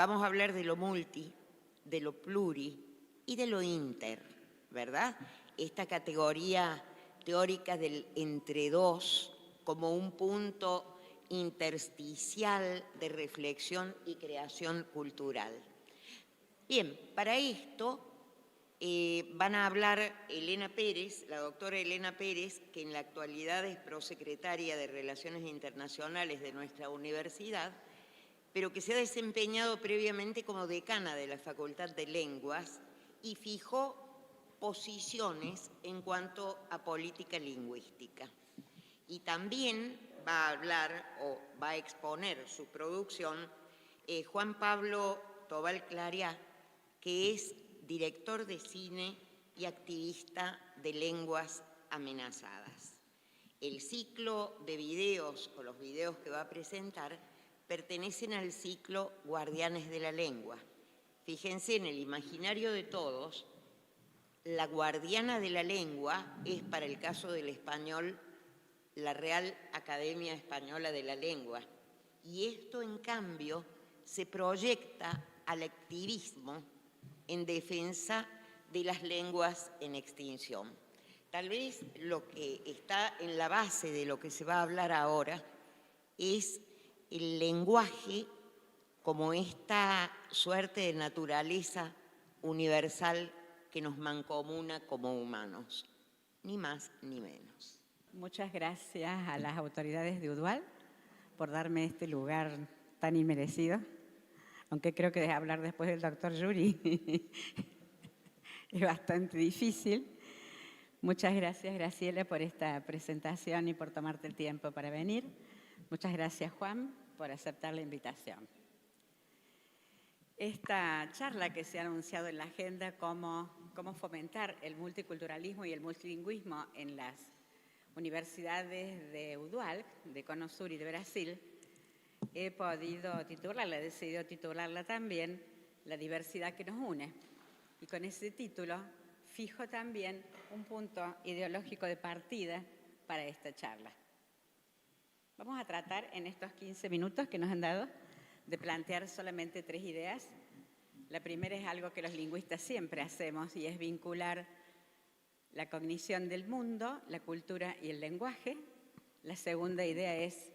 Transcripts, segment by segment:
vamos a hablar de lo multi, de lo pluri y de lo inter, ¿verdad? Esta categoría teórica del entre dos como un punto intersticial de reflexión y creación cultural. Bien, para esto van a hablar Elena Pérez, la doctora Elena Pérez, que en la actualidad es prosecretaria de Relaciones Internacionales de nuestra universidad, pero que se ha desempeñado previamente como decana de la Facultad de Lenguas y fijó posiciones en cuanto a política lingüística. Y también va a hablar o va a exponer su producción Juan Pablo Tobal Clariá, que es director de cine y activista de lenguas amenazadas. El ciclo de videos, o los videos que va a presentar, pertenecen al ciclo Guardianes de la Lengua. Fíjense, en el imaginario de todos, la guardiana de la lengua es, para el caso del español, la Real Academia Española de la Lengua. Y esto, en cambio, se proyecta al activismo en defensa de las lenguas en extinción. Tal vez lo que está en la base de lo que se va a hablar ahora es el lenguaje como esta suerte de naturaleza universal que nos mancomuna como humanos, ni más ni menos. Muchas gracias a las autoridades de UDUAL por darme este lugar tan inmerecido, aunque creo que hablar después del doctor Yuri es bastante difícil. Muchas gracias, Graciela, por esta presentación y por tomarte el tiempo para venir. Muchas gracias, Juan, por aceptar la invitación. Esta charla que se ha anunciado en la agenda, cómo fomentar el multiculturalismo y el multilingüismo en las universidades de UDUAL, de Cono Sur y de Brasil, he decidido titularla también La diversidad que nos une. Y con ese título fijo también un punto ideológico de partida para esta charla. Vamos a tratar en estos 15 minutos que nos han dado de plantear solamente 3 ideas. La primera es algo que los lingüistas siempre hacemos y es vincular la cognición del mundo, la cultura y el lenguaje. La segunda idea es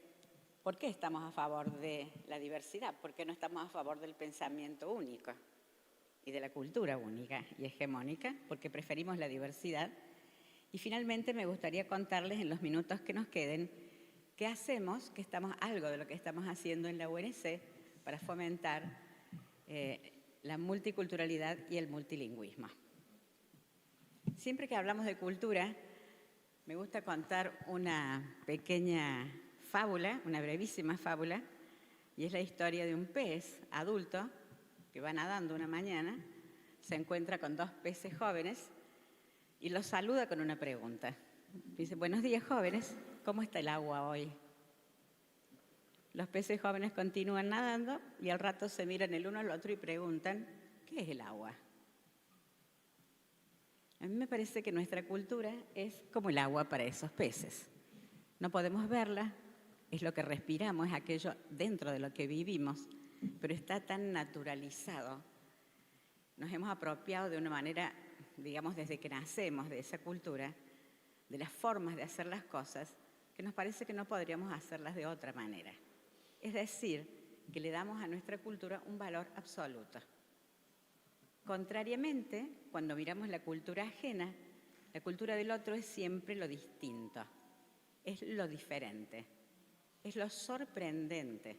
¿por qué estamos a favor de la diversidad? ¿Por qué no estamos a favor del pensamiento único y de la cultura única y hegemónica? Porque preferimos la diversidad. Y finalmente me gustaría contarles en los minutos que nos queden qué hacemos, algo de lo que estamos haciendo en la UNC para fomentar la multiculturalidad y el multilingüismo. Siempre que hablamos de cultura, me gusta contar una pequeña fábula, una brevísima fábula, y es la historia de un pez adulto que va nadando una mañana, se encuentra con 2 peces jóvenes y los saluda con una pregunta. Dice: buenos días, jóvenes, ¿cómo está el agua hoy? Los peces jóvenes continúan nadando y al rato se miran el uno al otro y preguntan: ¿qué es el agua? A mí me parece que nuestra cultura es como el agua para esos peces. No podemos verla, es lo que respiramos, es aquello dentro de lo que vivimos, pero está tan naturalizado. Nos hemos apropiado de una manera, digamos, desde que nacemos de esa cultura, de las formas de hacer las cosas, que nos parece que no podríamos hacerlas de otra manera. Es decir, que le damos a nuestra cultura un valor absoluto. Contrariamente, cuando miramos la cultura ajena, la cultura del otro es siempre lo distinto, es lo diferente, es lo sorprendente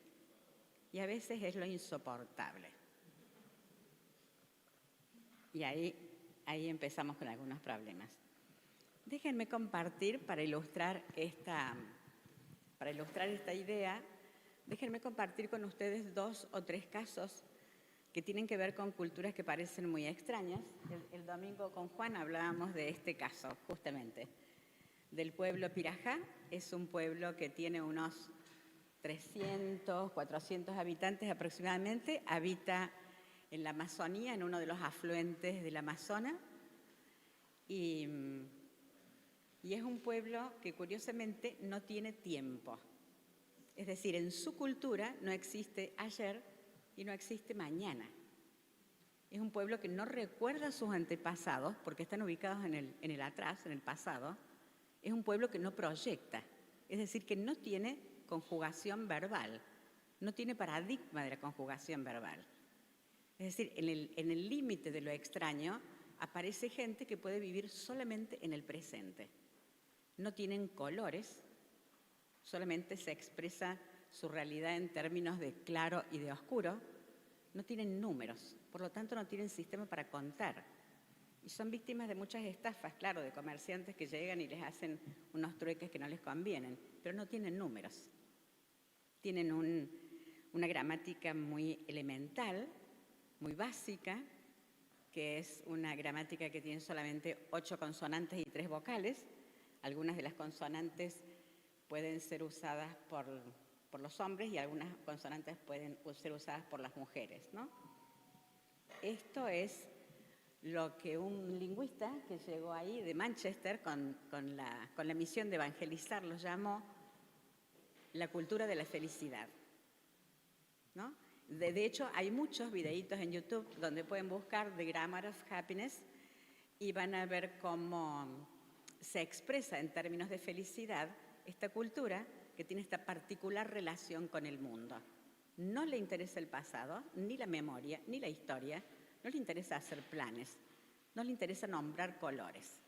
y a veces es lo insoportable. Y ahí empezamos con algunos problemas. Déjenme compartir para ilustrar esta idea, déjenme compartir con ustedes 2 o 3 casos que tienen que ver con culturas que parecen muy extrañas. El domingo con Juan hablábamos de este caso, justamente, del pueblo Pirajá. Es un pueblo que tiene unos 300, 400 habitantes aproximadamente. Habita en la Amazonía, en uno de los afluentes del Amazonas. Y es un pueblo que curiosamente no tiene tiempo. Es decir, en su cultura no existe ayer y no existe mañana. Es un pueblo que no recuerda a sus antepasados porque están ubicados en el atrás, en el pasado. Es un pueblo que no proyecta, es decir, que no tiene conjugación verbal, no tiene paradigma de la conjugación verbal. Es decir, en el límite de lo extraño aparece gente que puede vivir solamente en el presente. No tienen colores, solamente se expresa su realidad en términos de claro y de oscuro. No tienen números, por lo tanto no tienen sistema para contar. Y son víctimas de muchas estafas, claro, de comerciantes que llegan y les hacen unos trueques que no les convienen, pero no tienen números. Tienen una gramática muy elemental, muy básica, que es una gramática que tiene solamente 8 consonantes y 3 vocales. Algunas de las consonantes pueden ser usadas por los hombres y algunas consonantes pueden ser usadas por las mujeres, ¿no? Esto es lo que un lingüista que llegó ahí de Manchester con la misión de evangelizar lo llamó la cultura de la felicidad, ¿no? De hecho, hay muchos videitos en YouTube donde pueden buscar The Grammar of Happiness y van a ver cómo se expresa en términos de felicidad esta cultura que tiene esta particular relación con el mundo. No le interesa el pasado, ni la memoria, ni la historia, no le interesa hacer planes, no le interesa nombrar colores,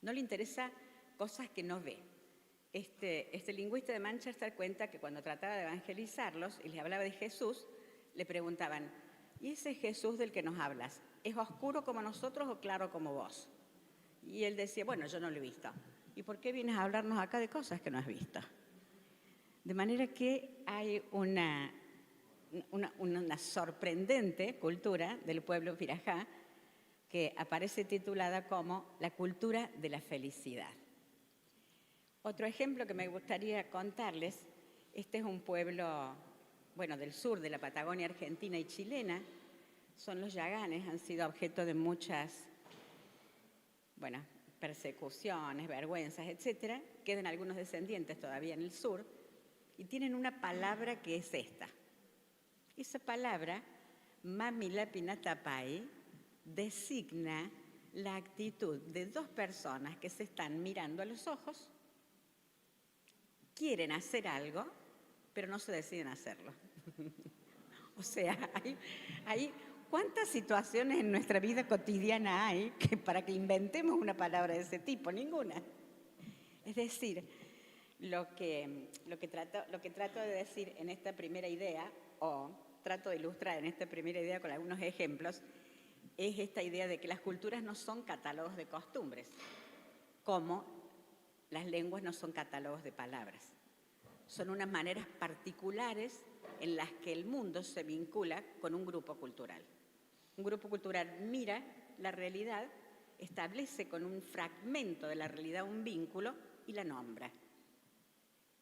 no le interesa cosas que no ve. Este lingüista de Manchester cuenta que cuando trataba de evangelizarlos y les hablaba de Jesús, le preguntaban, ¿y ese Jesús del que nos hablas, es oscuro como nosotros o claro como vos? Y él decía, bueno, yo no lo he visto. ¿Y por qué vienes a hablarnos acá de cosas que no has visto? De manera que hay una sorprendente cultura del pueblo pirajá que aparece titulada como la cultura de la felicidad. Otro ejemplo que me gustaría contarles, este es un pueblo, bueno, del sur de la Patagonia argentina y chilena, son los yaganes, han sido objeto de muchas, bueno, persecuciones, vergüenzas, etcétera. Quedan algunos descendientes todavía en el sur y tienen una palabra que es esta. Esa palabra, mamilapinatapay, designa la actitud de 2 personas que se están mirando a los ojos, quieren hacer algo, pero no se deciden hacerlo. O sea, hay ¿cuántas situaciones en nuestra vida cotidiana hay que para que inventemos una palabra de ese tipo? Ninguna. Es decir, lo que trato de decir en esta primera idea, o trato de ilustrar en esta primera idea con algunos ejemplos, es esta idea de que las culturas no son catálogos de costumbres, como las lenguas no son catálogos de palabras. Son unas maneras particulares en las que el mundo se vincula con un grupo cultural. Un grupo cultural mira la realidad, establece con un fragmento de la realidad un vínculo y la nombra.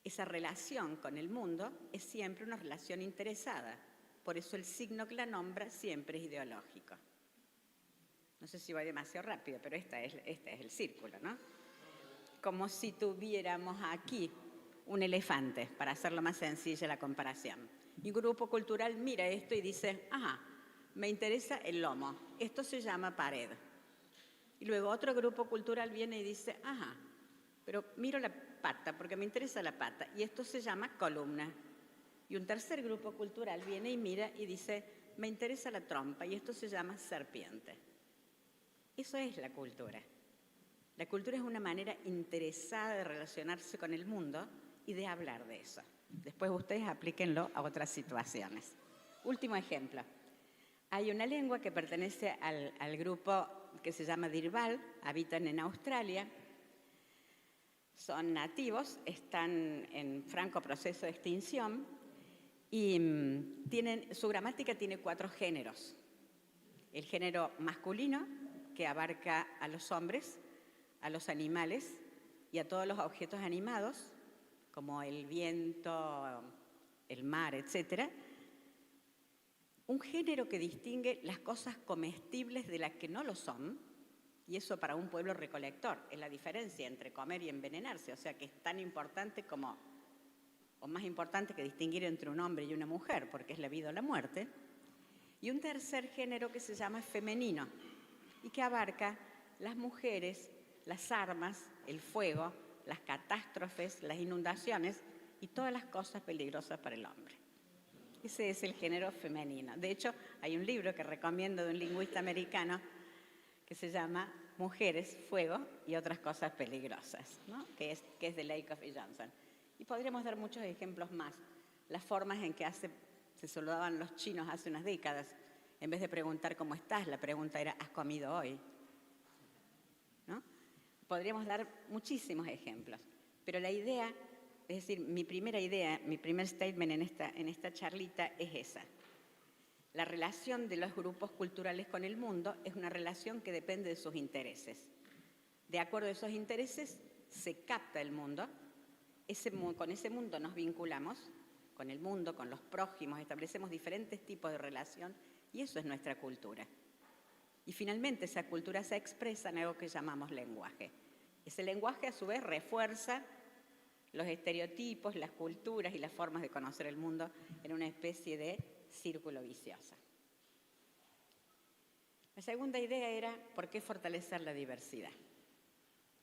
Esa relación con el mundo es siempre una relación interesada, por eso el signo que la nombra siempre es ideológico. No sé si voy demasiado rápido, pero este es el círculo, ¿no? Como si tuviéramos aquí un elefante, para hacerlo más sencilla la comparación. Y un grupo cultural mira esto y dice, ajá, me interesa el lomo, esto se llama pared. Y luego otro grupo cultural viene y dice, ajá, pero miro la pata porque me interesa la pata y esto se llama columna. Y un tercer grupo cultural viene y mira y dice, me interesa la trompa y esto se llama serpiente. Eso es la cultura. La cultura es una manera interesada de relacionarse con el mundo y de hablar de eso. Después ustedes aplíquenlo a otras situaciones. Último ejemplo. Hay una lengua que pertenece al grupo que se llama Dirbal, habitan en Australia, son nativos, están en franco proceso de extinción y su gramática tiene 4 géneros. El género masculino, que abarca a los hombres, a los animales y a todos los objetos animados, como el viento, el mar, etc. Un género que distingue las cosas comestibles de las que no lo son, y eso para un pueblo recolector es la diferencia entre comer y envenenarse, o sea que es tan importante como o más importante que distinguir entre un hombre y una mujer, porque es la vida o la muerte, y un tercer género que se llama femenino y que abarca las mujeres, las armas, el fuego, las catástrofes, las inundaciones y todas las cosas peligrosas para el hombre. Ese es el género femenino. De hecho, hay un libro que recomiendo de un lingüista americano que se llama Mujeres, Fuego y otras cosas peligrosas, ¿no? que es de Lakoff y Johnson. Y podríamos dar muchos ejemplos más. Las formas en que se saludaban los chinos hace unas décadas. En vez de preguntar cómo estás, la pregunta era ¿has comido hoy? ¿No? Podríamos dar muchísimos ejemplos. Pero la idea, es decir, mi primera idea, mi primer statement en esta charlita es esa. La relación de los grupos culturales con el mundo es una relación que depende de sus intereses. De acuerdo a esos intereses, se capta el mundo. Con ese mundo nos vinculamos, con el mundo, con los prójimos, establecemos diferentes tipos de relación y eso es nuestra cultura. Y finalmente esa cultura se expresa en algo que llamamos lenguaje. Ese lenguaje a su vez refuerza los estereotipos, las culturas y las formas de conocer el mundo en una especie de círculo vicioso. La segunda idea era ¿por qué fortalecer la diversidad?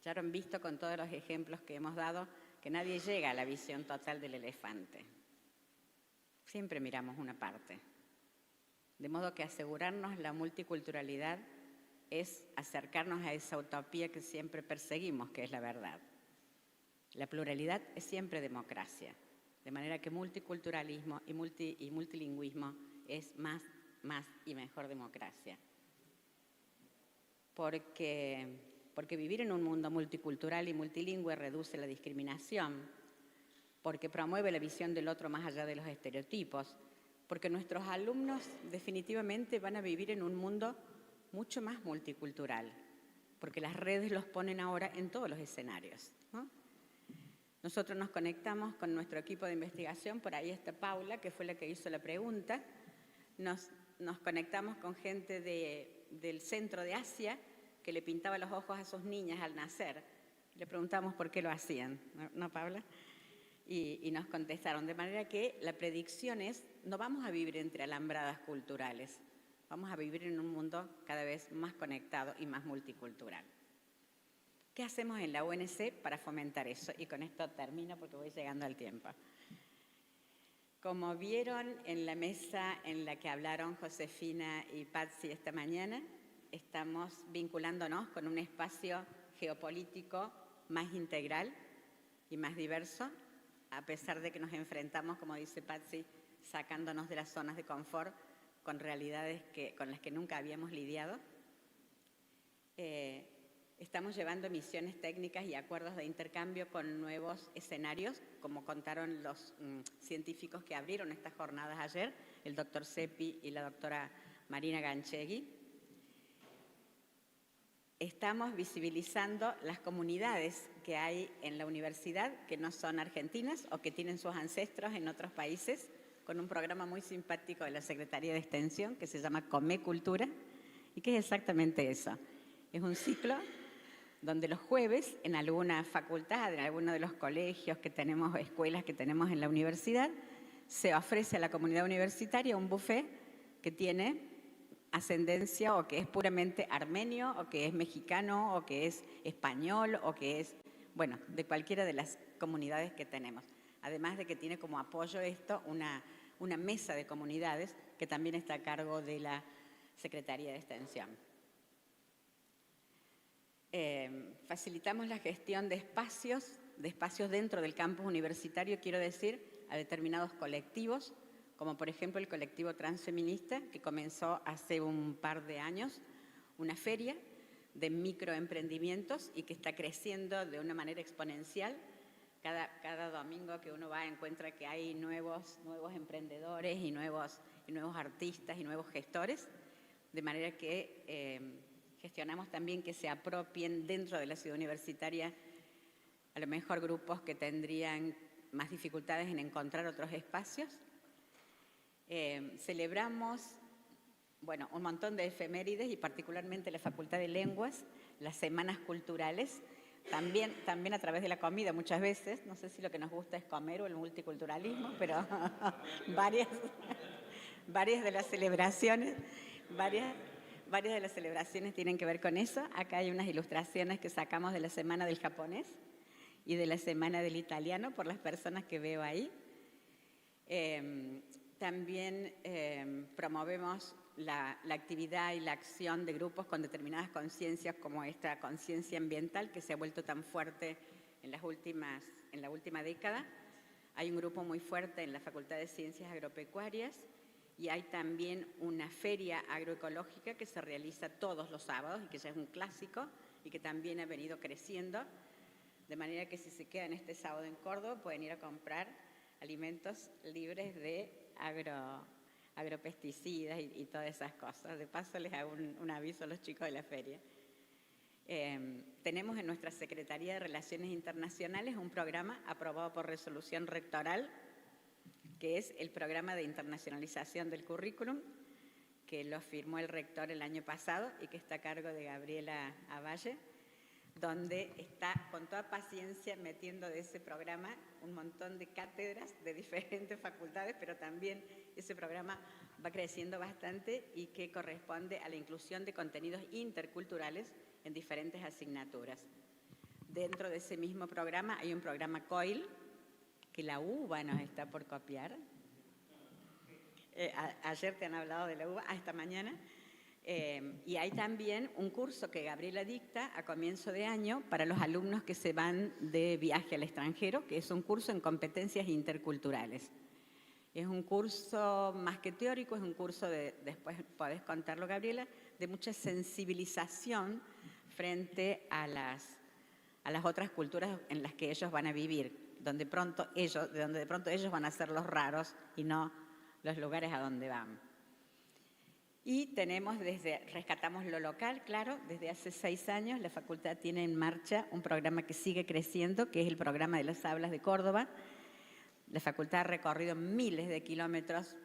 Ya lo han visto con todos los ejemplos que hemos dado que nadie llega a la visión total del elefante. Siempre miramos una parte. De modo que asegurarnos la multiculturalidad es acercarnos a esa utopía que siempre perseguimos, que es la verdad. La pluralidad es siempre democracia, de manera que multiculturalismo y multilingüismo es más y mejor democracia. Porque vivir en un mundo multicultural y multilingüe reduce la discriminación, porque promueve la visión del otro más allá de los estereotipos, porque nuestros alumnos definitivamente van a vivir en un mundo mucho más multicultural, porque las redes los ponen ahora en todos los escenarios, ¿no? Nosotros nos conectamos con nuestro equipo de investigación, por ahí está Paula, que fue la que hizo la pregunta, nos conectamos con gente del centro de Asia, que le pintaba los ojos a sus niñas al nacer. Le preguntamos por qué lo hacían, ¿no, Paula? Y nos contestaron, de manera que la predicción es, no vamos a vivir entre alambradas culturales, vamos a vivir en un mundo cada vez más conectado y más multicultural. ¿Qué hacemos en la UNC para fomentar eso? Y con esto termino porque voy llegando al tiempo. Como vieron en la mesa en la que hablaron Josefina y Patsy esta mañana, estamos vinculándonos con un espacio geopolítico más integral y más diverso, a pesar de que nos enfrentamos, como dice Patsy, sacándonos de las zonas de confort con realidades con las que nunca habíamos lidiado. Estamos llevando misiones técnicas y acuerdos de intercambio con nuevos escenarios, como contaron los científicos que abrieron estas jornadas ayer, el doctor Seppi y la doctora Marina Ganchegui. Estamos visibilizando las comunidades que hay en la universidad que no son argentinas o que tienen sus ancestros en otros países, con un programa muy simpático de la Secretaría de Extensión que se llama Come Cultura y que es exactamente eso. Es un ciclo donde los jueves en alguna facultad, en alguno de los colegios que tenemos, escuelas que tenemos en la universidad, se ofrece a la comunidad universitaria un buffet que tiene ascendencia o que es puramente armenio o que es mexicano o que es español o que es, bueno, de cualquiera de las comunidades que tenemos. Además de que tiene como apoyo esto una mesa de comunidades que también está a cargo de la Secretaría de Extensión. Facilitamos la gestión de espacios dentro del campus universitario, quiero decir, a determinados colectivos, como por ejemplo el colectivo transfeminista, que comenzó hace un par de años, una feria de microemprendimientos y que está creciendo de una manera exponencial. Cada domingo que uno va encuentra que hay nuevos emprendedores y nuevos artistas y nuevos gestores, de manera que gestionamos también que se apropien dentro de la ciudad universitaria a lo mejor grupos que tendrían más dificultades en encontrar otros espacios. Celebramos, bueno, un montón de efemérides y particularmente la Facultad de Lenguas, las semanas culturales, también a través de la comida muchas veces. No sé si lo que nos gusta es comer o el multiculturalismo, pero varias de las celebraciones, varias de las celebraciones tienen que ver con eso. Acá hay unas ilustraciones que sacamos de la Semana del Japonés y de la Semana del Italiano por las personas que veo ahí. También promovemos la actividad y la acción de grupos con determinadas conciencias, como esta conciencia ambiental que se ha vuelto tan fuerte en la última década. Hay un grupo muy fuerte en la Facultad de Ciencias Agropecuarias y hay también una feria agroecológica que se realiza todos los sábados y que ya es un clásico y que también ha venido creciendo, de manera que si se quedan este sábado en Córdoba pueden ir a comprar alimentos libres de agropesticidas y todas esas cosas. De paso les hago un aviso a los chicos de la feria. Tenemos en nuestra Secretaría de Relaciones Internacionales un programa aprobado por resolución rectoral, que es el programa de internacionalización del currículum, que lo firmó el rector el año pasado y que está a cargo de Gabriela Avalle, donde está con toda paciencia metiendo de ese programa un montón de cátedras de diferentes facultades, pero también ese programa va creciendo bastante y que corresponde a la inclusión de contenidos interculturales en diferentes asignaturas. Dentro de ese mismo programa hay un programa COIL, que la UBA nos está por copiar. Ayer te han hablado de la UBA, esta mañana. Y hay también un curso que Gabriela dicta a comienzo de año para los alumnos que se van de viaje al extranjero, que es un curso en competencias interculturales. Es un curso más que teórico, es un curso después podés contarlo, Gabriela, de mucha sensibilización frente a las otras culturas en las que ellos van a vivir, donde de pronto ellos van a ser los raros y no los lugares a donde van. Y rescatamos lo local, claro, desde hace 6 años la facultad tiene en marcha un programa que sigue creciendo, que es el programa de las aulas de Córdoba. La facultad ha recorrido miles de kilómetros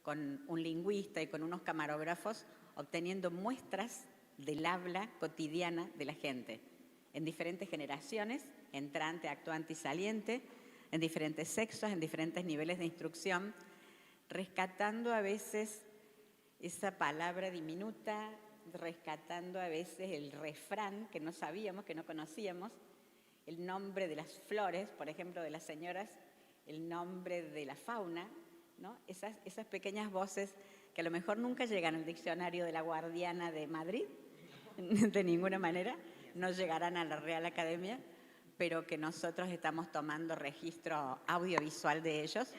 con un lingüista y con unos camarógrafos, obteniendo muestras del habla cotidiana de la gente, en diferentes generaciones, entrante, actuante y saliente, en diferentes sexos, en diferentes niveles de instrucción, rescatando a veces esa palabra diminuta, rescatando a veces el refrán que no sabíamos, que no conocíamos, el nombre de las flores, por ejemplo, de las señoras, el nombre de la fauna, ¿no? Esas pequeñas voces que a lo mejor nunca llegan al diccionario de la Guardiana de Madrid, de ninguna manera, no llegarán a la Real Academia, pero que nosotros estamos tomando registro audiovisual de ellos.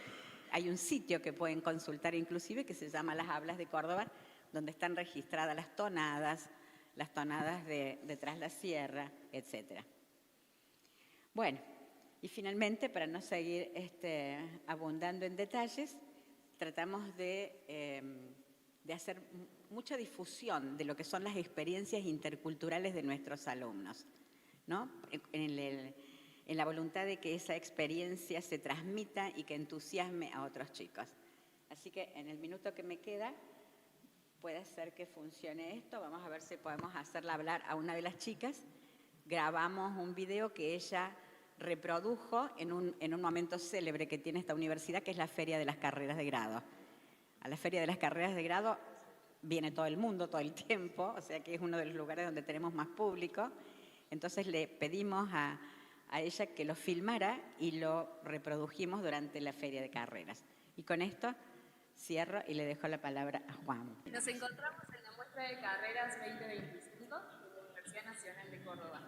Hay un sitio que pueden consultar inclusive que se llama Las Hablas de Córdoba, donde están registradas las tonadas de Tras la Sierra, etc. Bueno, y finalmente, para no seguir abundando en detalles, tratamos de hacer mucha difusión de lo que son las experiencias interculturales de nuestros alumnos, ¿no? En la voluntad de que esa experiencia se transmita y que entusiasme a otros chicos. Así que en el minuto que me queda, puede ser que funcione esto. Vamos a ver si podemos hacerla hablar a una de las chicas. Grabamos un video que ella reprodujo en un momento célebre que tiene esta universidad, que es la Feria de las Carreras de Grado. A la Feria de las Carreras de Grado viene todo el mundo, todo el tiempo, o sea que es uno de los lugares donde tenemos más público. Entonces le pedimos a ella que lo filmara y lo reprodujimos durante la Feria de Carreras. Y con esto cierro y le dejo la palabra a Juan. Nos encontramos en la muestra de carreras 2025 de la Universidad Nacional de Córdoba.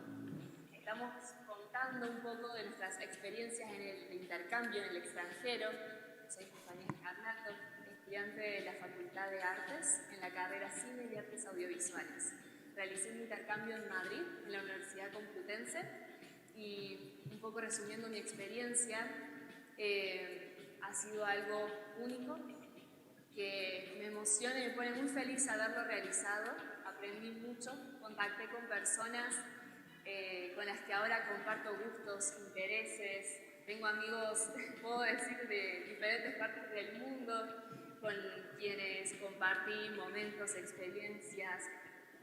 Estamos contando un poco de nuestras experiencias en el intercambio en el extranjero. Soy Estefanía Carnato, estudiante de la Facultad de Artes en la carrera Cine y Artes Audiovisuales. Realicé un intercambio en Madrid, en la Universidad Complutense, y un poco resumiendo mi experiencia, ha sido algo único, que me emociona y me pone muy feliz haberlo realizado. Aprendí mucho, contacté con personas con las que ahora comparto gustos, intereses. Tengo amigos, puedo decir, de diferentes partes del mundo, con quienes compartí momentos, experiencias,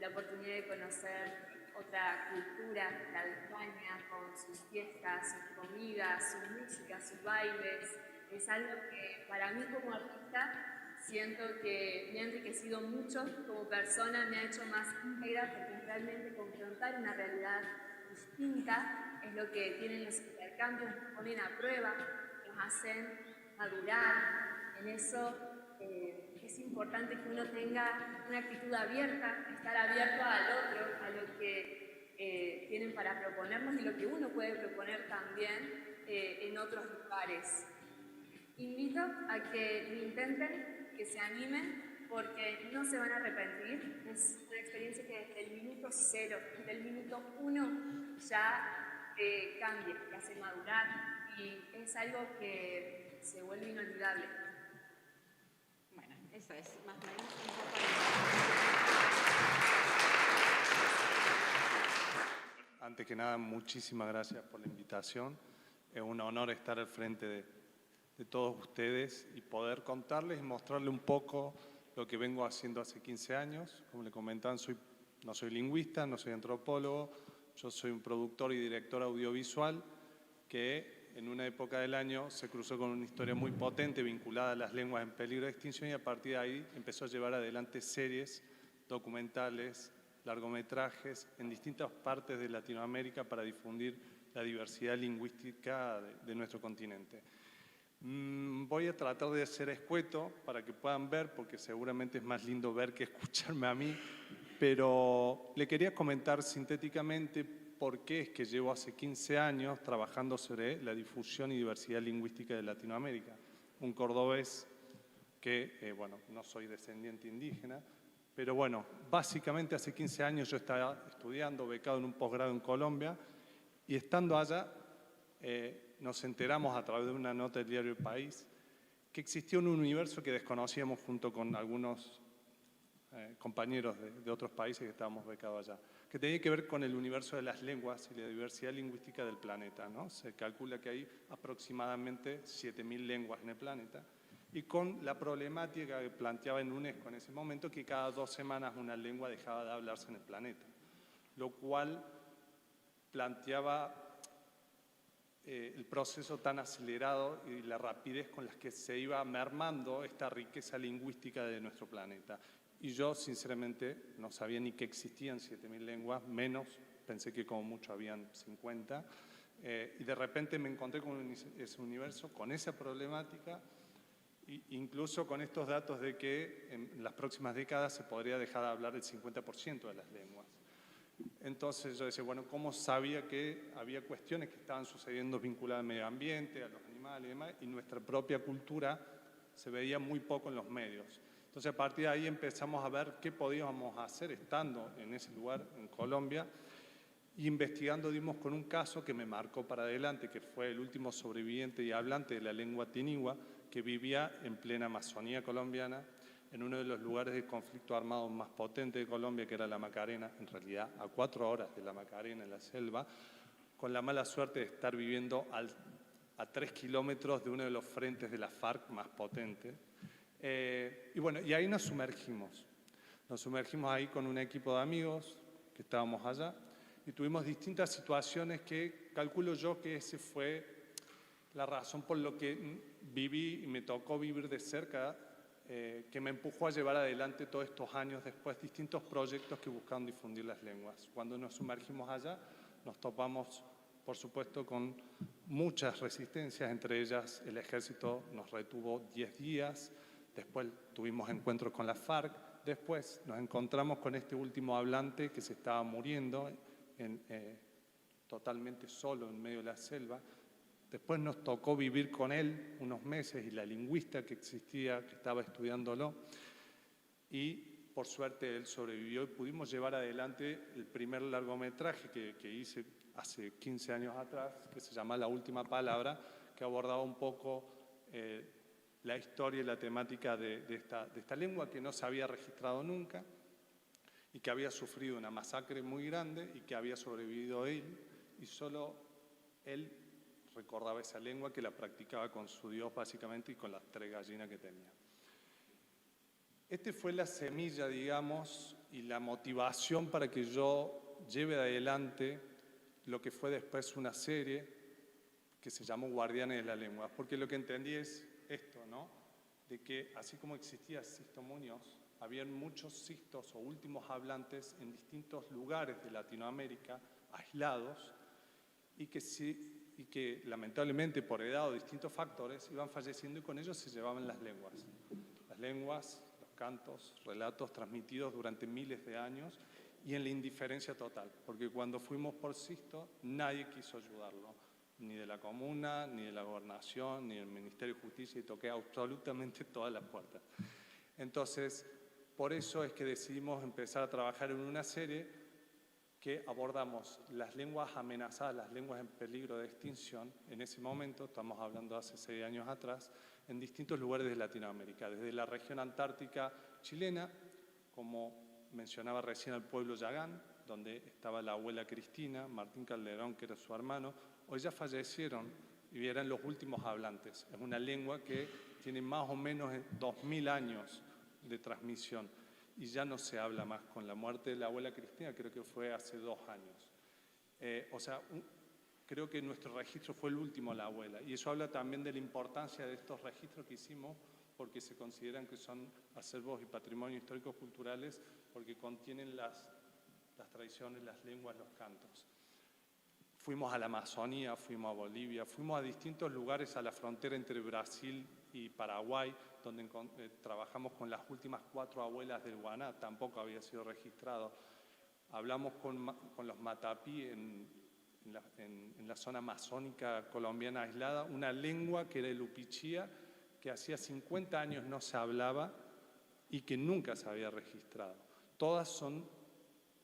la oportunidad de conocer otra cultura, la de España, con sus fiestas, sus comidas, su música, sus bailes. Es algo que para mí como artista siento que me ha enriquecido mucho como persona, me ha hecho más íntegra, porque realmente confrontar una realidad distinta es lo que tienen los intercambios, nos ponen a prueba, nos hacen madurar. En eso es importante que uno tenga una actitud abierta, estar abierto al otro, a lo que tienen para proponernos y lo que uno puede proponer también en otros lugares. Invito a que lo intenten, que se animen, porque no se van a arrepentir. Es una experiencia que desde el minuto 0, desde el minuto 1 ya cambia, te hace madurar y es algo que se vuelve inolvidable. Bueno, eso es más o menos un poco. Antes que nada, muchísimas gracias por la invitación. Es un honor estar al frente de todos ustedes y poder contarles y mostrarles un poco lo que vengo haciendo hace 15 años. Como le comentaban, no soy lingüista, no soy antropólogo, yo soy un productor y director audiovisual que en una época del año se cruzó con una historia muy potente vinculada a las lenguas en peligro de extinción y a partir de ahí empezó a llevar adelante series documentales, largometrajes en distintas partes de Latinoamérica para difundir la diversidad lingüística de nuestro continente. Voy a tratar de ser escueto para que puedan ver, porque seguramente es más lindo ver que escucharme a mí, pero le quería comentar sintéticamente por qué es que llevo hace 15 años trabajando sobre la difusión y diversidad lingüística de Latinoamérica. Un cordobés que, bueno, no soy descendiente indígena, pero bueno, básicamente hace 15 años yo estaba estudiando, becado en un posgrado en Colombia, y estando allá nos enteramos a través de una nota del diario El País que existía un universo que desconocíamos junto con algunos compañeros de otros países que estábamos becados allá, que tenía que ver con el universo de las lenguas y la diversidad lingüística del planeta, ¿no? Se calcula que hay aproximadamente 7.000 lenguas en el planeta y con la problemática que planteaba en UNESCO en ese momento que cada 2 semanas una lengua dejaba de hablarse en el planeta, lo cual planteaba el proceso tan acelerado y la rapidez con la que se iba mermando esta riqueza lingüística de nuestro planeta. Y yo, sinceramente, no sabía ni que existían 7.000 lenguas, menos, pensé que como mucho habían 50. Y de repente me encontré con ese universo, con esa problemática, e incluso con estos datos de que en las próximas décadas se podría dejar de hablar el 50% de las lenguas. Entonces yo decía, bueno, ¿cómo sabía que había cuestiones que estaban sucediendo vinculadas al medio ambiente, a los animales y demás? Y nuestra propia cultura se veía muy poco en los medios. Entonces a partir de ahí empezamos a ver qué podíamos hacer estando en ese lugar, en Colombia, y investigando dimos con un caso que me marcó para adelante, que fue el último sobreviviente y hablante de la lengua tinigua, que vivía en plena Amazonía colombiana, en uno de los lugares de conflicto armado más potente de Colombia, que era la Macarena, en realidad a 4 horas de la Macarena en la selva, con la mala suerte de estar viviendo a 3 kilómetros de uno de los frentes de la FARC más potente. Y bueno, y ahí nos sumergimos ahí con un equipo de amigos que estábamos allá y tuvimos distintas situaciones que calculo yo que ese fue la razón por lo que viví y me tocó vivir de cerca, que me empujó a llevar adelante todos estos años después distintos proyectos que buscaban difundir las lenguas. Cuando nos sumergimos allá, nos topamos, por supuesto, con muchas resistencias, entre ellas el ejército nos retuvo 10 días, después tuvimos encuentros con la FARC, después nos encontramos con este último hablante que se estaba muriendo totalmente solo en medio de la selva. Después nos tocó vivir con él unos meses y la lingüista que existía, que estaba estudiándolo, y por suerte él sobrevivió y pudimos llevar adelante el primer largometraje que hice hace 15 años atrás, que se llama La Última Palabra, que abordaba un poco la historia y la temática de esta lengua que no se había registrado nunca y que había sufrido una masacre muy grande y que había sobrevivido él, y solo él recordaba esa lengua, que la practicaba con su Dios básicamente y con las 3 gallinas que tenía. Este fue la semilla, digamos, y la motivación para que yo lleve adelante lo que fue después una serie que se llamó Guardianes de la Lengua, porque lo que entendí es esto, ¿no? De que así como existía Sisto Muñoz, habían muchos sistos o últimos hablantes en distintos lugares de Latinoamérica, aislados, y que lamentablemente por edad o distintos factores iban falleciendo y con ellos se llevaban las lenguas. Las lenguas, los cantos, relatos transmitidos durante miles de años y en la indiferencia total, porque cuando fuimos por Sisto nadie quiso ayudarlo, ni de la comuna, ni de la gobernación, ni del Ministerio de Justicia, y toqué absolutamente todas las puertas. Entonces, por eso es que decidimos empezar a trabajar en una serie que abordamos las lenguas amenazadas, las lenguas en peligro de extinción, en ese momento, estamos hablando hace 6 años atrás, en distintos lugares de Latinoamérica, desde la región antártica chilena, como mencionaba recién al pueblo Yagán, donde estaba la abuela Cristina, Martín Calderón, que era su hermano, hoy ya fallecieron y eran los últimos hablantes. Es una lengua que tiene más o menos 2000 años de transmisión y ya no se habla más. Con la muerte de la abuela Cristina, creo que fue hace 2 años. Creo que nuestro registro fue el último, la abuela, y eso habla también de la importancia de estos registros que hicimos, porque se consideran que son acervos y patrimonio históricos culturales, porque contienen las tradiciones, las lenguas, los cantos. Fuimos a la Amazonía, fuimos a Bolivia, fuimos a distintos lugares a la frontera entre Brasil y Paraguay, donde trabajamos con las últimas 4 abuelas del Guaná, tampoco había sido registrado. Hablamos con los Matapí en la zona amazónica colombiana aislada, una lengua que era el Upichía, que hacía 50 años no se hablaba y que nunca se había registrado. Todas son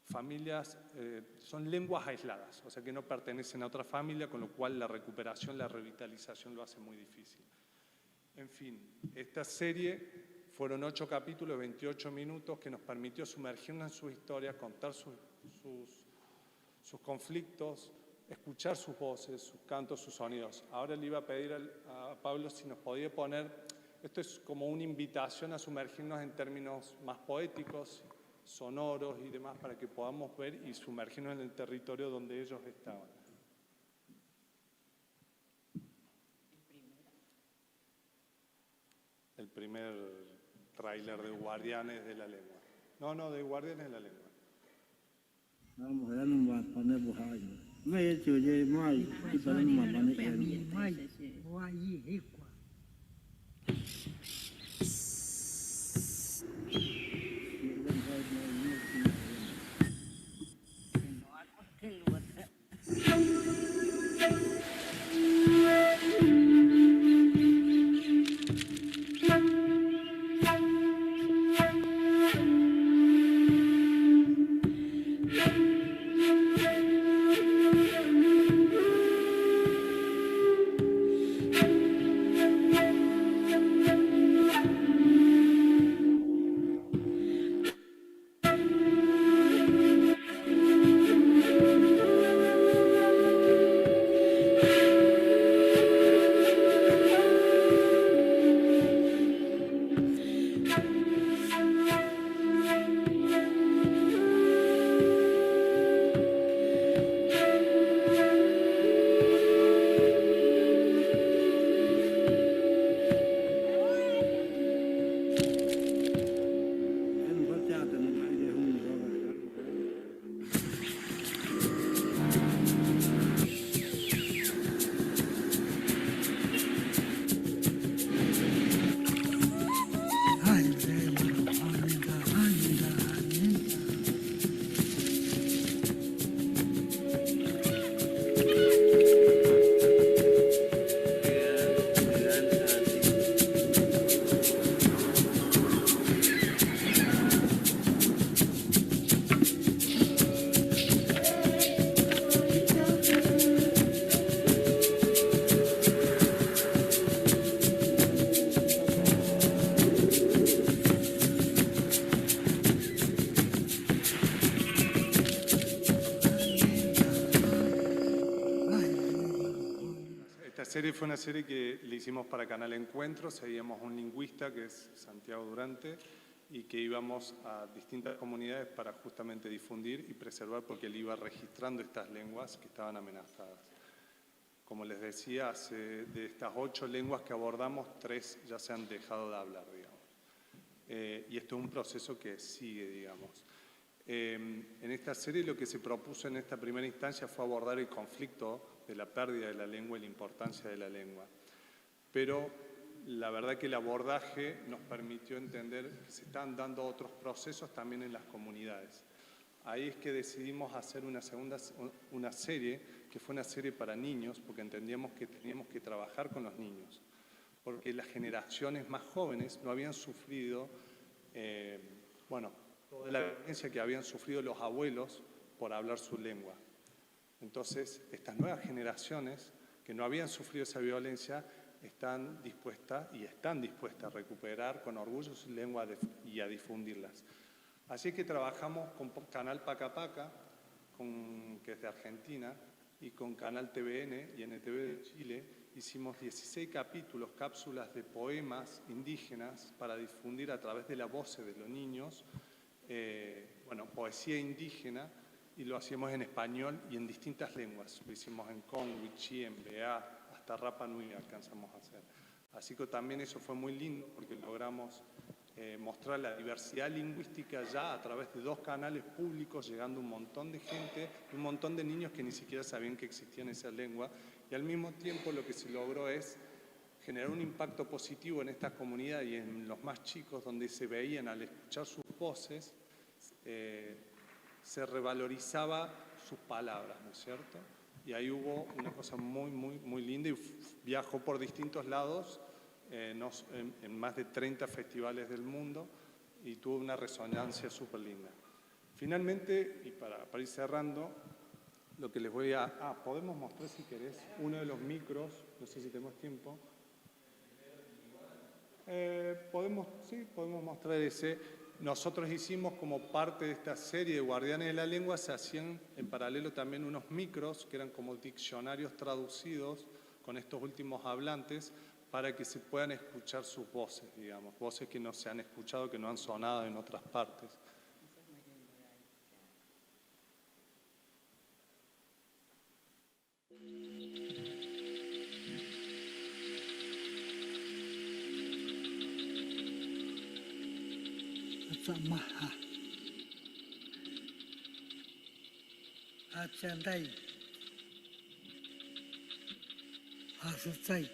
familias, son lenguas aisladas, o sea que no pertenecen a otra familia, con lo cual la recuperación, la revitalización lo hace muy difícil. En fin, esta serie fueron 8 capítulos, 28 minutos, que nos permitió sumergirnos en su historia, contar sus conflictos, escuchar sus voces, sus cantos, sus sonidos. Ahora le iba a pedir a Pablo si nos podía poner, esto es como una invitación a sumergirnos en términos más poéticos, sonoros y demás, para que podamos ver y sumergirnos en el territorio donde ellos estaban. El primer tráiler de Guardianes de la Lengua. No, de Guardianes de la Lengua. Vamos a dar un bapane buhayo. Me he hecho ya mai y para un bapane mai. Guayi igual. Fue una serie que le hicimos para Canal Encuentro, seguíamos un lingüista que es Santiago Durante y que íbamos a distintas comunidades para justamente difundir y preservar, porque él iba registrando estas lenguas que estaban amenazadas. Como les decía, de estas 8 lenguas que abordamos, 3 ya se han dejado de hablar, digamos. Y esto es un proceso que sigue, digamos. En esta serie lo que se propuso en esta primera instancia fue abordar el conflicto de la pérdida de la lengua y la importancia de la lengua. Pero la verdad que el abordaje nos permitió entender que se están dando otros procesos también en las comunidades. Ahí es que decidimos hacer una serie, que fue una serie para niños, porque entendíamos que teníamos que trabajar con los niños, porque las generaciones más jóvenes no habían sufrido, toda la violencia que habían sufrido los abuelos por hablar su lengua. Entonces, estas nuevas generaciones que no habían sufrido esa violencia están dispuestas a recuperar con orgullo su lengua y a difundirlas. Así que trabajamos con Canal Paca Paca, que es de Argentina, y con Canal TVN y NTV de Chile. Hicimos 16 capítulos, cápsulas de poemas indígenas para difundir a través de la voz de los niños, poesía indígena, y lo hacíamos en español y en distintas lenguas. Lo hicimos en Kong, Wichí, en Beá, hasta Rapa Nui alcanzamos a hacer. Así que también eso fue muy lindo porque logramos mostrar la diversidad lingüística ya a través de 2 canales públicos, llegando un montón de gente, un montón de niños que ni siquiera sabían que existía esa lengua, y al mismo tiempo lo que se logró es generar un impacto positivo en esta comunidad y en los más chicos, donde se veían al escuchar sus voces, se revalorizaba sus palabras, ¿no es cierto? Y ahí hubo una cosa muy, muy, muy linda, y viajó por distintos lados, en más de 30 festivales del mundo, y tuvo una resonancia súper linda. Finalmente, y para ir cerrando, lo que les voy a... podemos mostrar, si querés, uno de los micros, no sé si tenemos tiempo. Podemos mostrar ese. Nosotros hicimos, como parte de esta serie de Guardianes de la Lengua, se hacían en paralelo también unos micros, que eran como diccionarios traducidos con estos últimos hablantes, para que se puedan escuchar sus voces, digamos, voces que no se han escuchado, que no han sonado en otras partes. Samaha Achandai Asutsai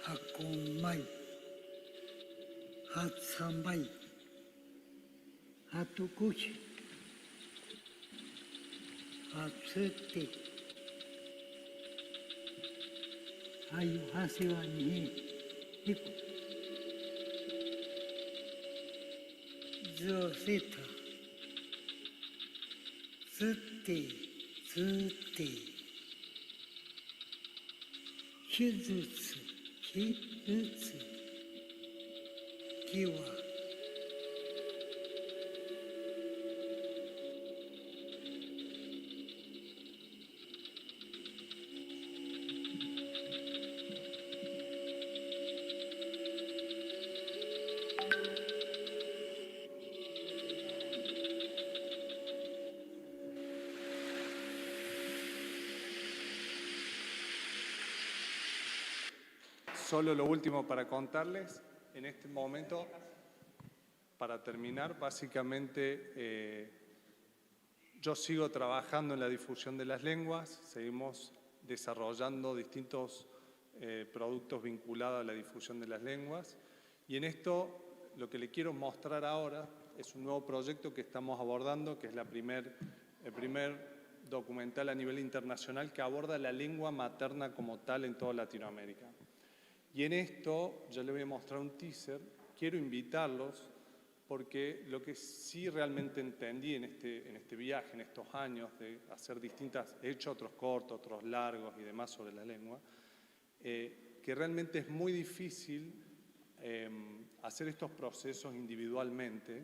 Akumai Atsambai Atukuchi Atsete Ayu Hasiwa Nihi Hiku Zosita Tsute Kizutsu Kiwa Solo lo último para contarles, en este momento, para terminar, básicamente yo sigo trabajando en la difusión de las lenguas, seguimos desarrollando distintos productos vinculados a la difusión de las lenguas, y en esto lo que le quiero mostrar ahora es un nuevo proyecto que estamos abordando, que es el primer documental a nivel internacional que aborda la lengua materna como tal en toda Latinoamérica. Y en esto, yo les voy a mostrar un teaser, quiero invitarlos, porque lo que sí realmente entendí en este viaje, en estos años de hacer he hecho otros cortos, otros largos y demás sobre la lengua, que realmente es muy difícil hacer estos procesos individualmente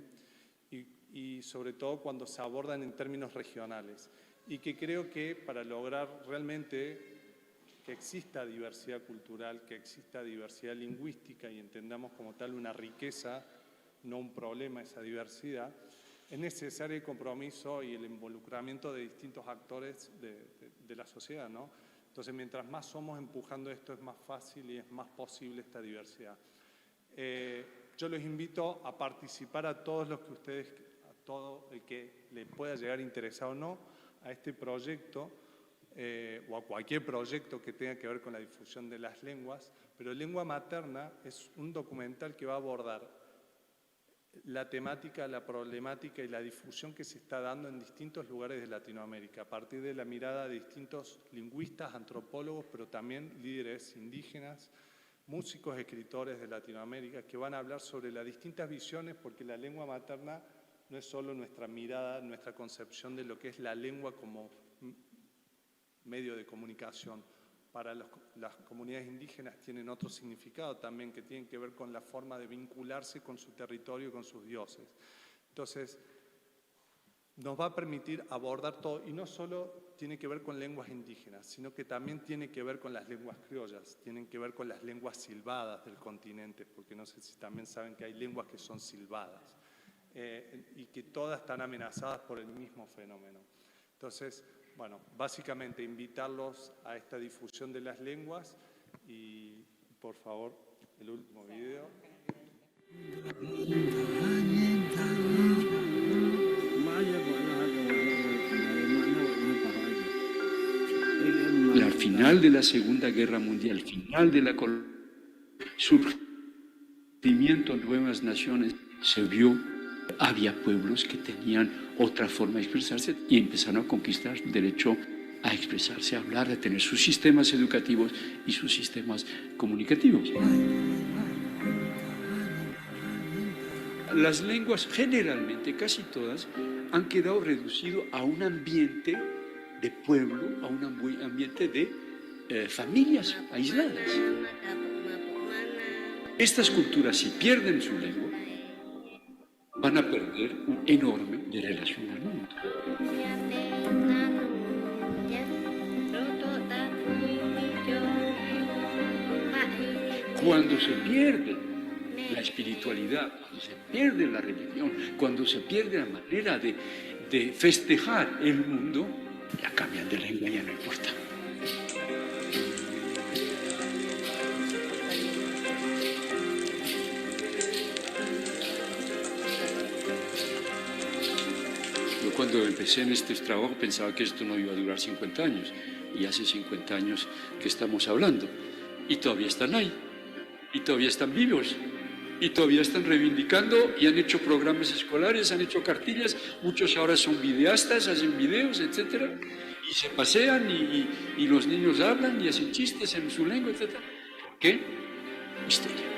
y sobre todo cuando se abordan en términos regionales. Y que creo que para lograr realmente que exista diversidad cultural, que exista diversidad lingüística y entendamos como tal una riqueza, no un problema esa diversidad, es necesario el compromiso y el involucramiento de distintos actores de la sociedad, ¿no? Entonces, mientras más somos empujando esto, es más fácil y es más posible esta diversidad. Yo los invito a participar a todos los que ustedes, a todo el que le pueda llegar interesado o no a este proyecto, o a cualquier proyecto que tenga que ver con la difusión de las lenguas, pero Lengua Materna es un documental que va a abordar la temática, la problemática y la difusión que se está dando en distintos lugares de Latinoamérica, a partir de la mirada de distintos lingüistas, antropólogos, pero también líderes indígenas, músicos, escritores de Latinoamérica, que van a hablar sobre las distintas visiones, porque la lengua materna no es solo nuestra mirada, nuestra concepción de lo que es la lengua como medio de comunicación. Para las comunidades indígenas tienen otro significado también, que tienen que ver con la forma de vincularse con su territorio y con sus dioses. Entonces, nos va a permitir abordar todo, y no solo tiene que ver con lenguas indígenas, sino que también tiene que ver con las lenguas criollas, tienen que ver con las lenguas silbadas del continente, porque no sé si también saben que hay lenguas que son silbadas, y que todas están amenazadas por el mismo fenómeno. Entonces, bueno, básicamente invitarlos a esta difusión de las lenguas y, por favor, el último video. Al final de la Segunda Guerra Mundial, al final de la surgimiento de nuevas naciones, se vio, había pueblos que tenían otra forma de expresarse y empezaron a conquistar el derecho a expresarse, a hablar, a tener sus sistemas educativos y sus sistemas comunicativos. Las lenguas, generalmente, casi todas, han quedado reducidas a un ambiente de pueblo, a un ambiente de familias aisladas. Estas culturas, si pierden su lengua, van a perder un enorme de relación al mundo. Cuando se pierde la espiritualidad, cuando se pierde la religión, cuando se pierde la manera de festejar el mundo, ya cambian de lengua, ya no importa. Yo cuando empecé en este trabajo pensaba que esto no iba a durar 50 años, y hace 50 años que estamos hablando, y todavía están ahí, y todavía están vivos, y todavía están reivindicando, y han hecho programas escolares, han hecho cartillas, muchos ahora son videastas, hacen videos, etc. Y se pasean, y los niños hablan y hacen chistes en su lengua, etc. ¿Por qué? Misterio.